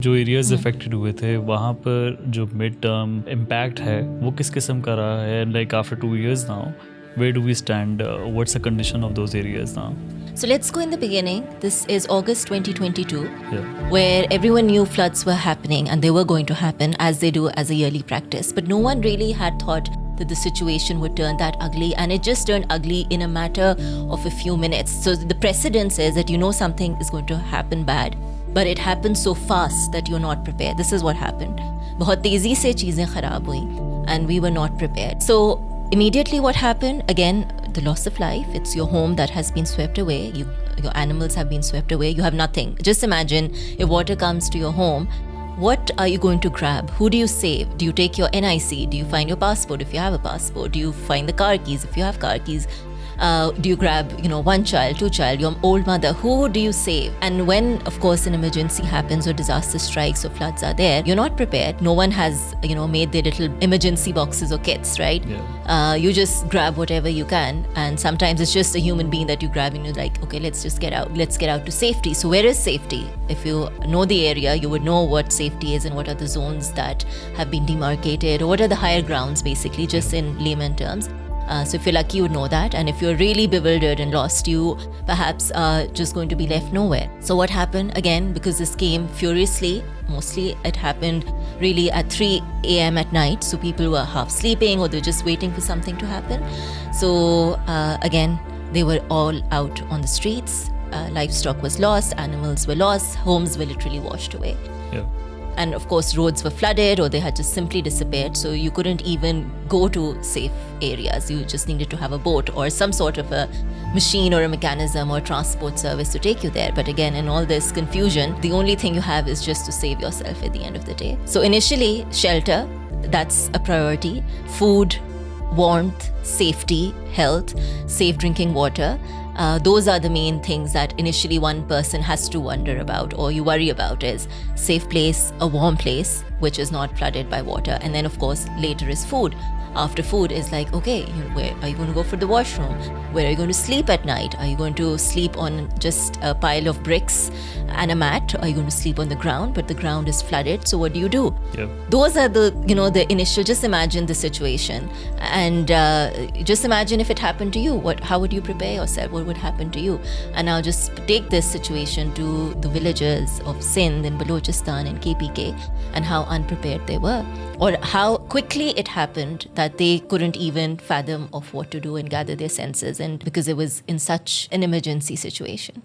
जो areas affected हुए थे वहाँ पर जो मिड टर्म इम्पैक्ट है वो किस किस्म का रहा है, like after 2 years now where do we stand, what's the condition of those areas now? So let's go in the beginning. This is August 2022, Yeah. where everyone knew floods were happening and they were going to happen as they do as a yearly practice. But no one really had thought that the situation would turn that ugly, and it just turned ugly in a matter of a few minutes. So the precedent says that you know something is going to happen bad, but it happened so fast that you're not prepared. This is what happened. बहुत तेजी से चीजें खराब हुई and we were not prepared. So immediately what happened? Again, the loss of life. It's your home that has been swept away. Your animals have been swept away. You have nothing. Just imagine if water comes to your home. What are you going to grab? Who do you save? Do you take your NIC? Do you find your passport if you have a passport? Do you find the car keys if you have car keys? Do you grab, one child, two child, your old mother? Who do you save? And when, of course, an emergency happens or disaster strikes or floods are there, you're not prepared. No one has, made their little emergency boxes or kits, right? Yeah. You just grab whatever you can. And sometimes it's just a human being that you grab and you're like, okay, let's just get out. Let's get out to safety. So where is safety? If you know the area, you would know what safety is and what are the zones that have been demarcated or what are the higher grounds, basically, just in layman terms. So if you're lucky, you would know that. And if you're really bewildered and lost, you perhaps are just going to be left nowhere. So what happened? Again, because this came furiously, mostly it happened really at 3 a.m. at night. So people were half sleeping or they're just waiting for something to happen. So again, they were all out on the streets. Livestock was lost, animals were lost, homes were literally washed away. Yeah. And of course, roads were flooded or they had just simply disappeared. So you couldn't even go to safe areas. You just needed to have a boat or some sort of a machine or a mechanism or transport service to take you there. But again, in all this confusion, the only thing you have is just to save yourself at the end of the day. So initially, shelter, that's a priority. Food, warmth, safety, health, safe drinking water. Those are the main things that initially one person has to wonder about or you worry about is safe place, a warm place, which is not flooded by water. And then of course, later is food. After food is like, okay, where are you going to go for the washroom? Where are you going to sleep at night? Are you going to sleep on just a pile of bricks and a mat? Are you going to sleep on the ground? But the ground is flooded. So what do you do? Yep. Those are the initial, just imagine the situation. And just imagine if it happened to you, how would you prepare yourself? What would happen to you? And now just take this situation to the villages of Sindh and Balochistan and KPK and how unprepared they were. Or how quickly it happened that they couldn't even fathom of what to do and gather their senses, and because it was in such an emergency situation.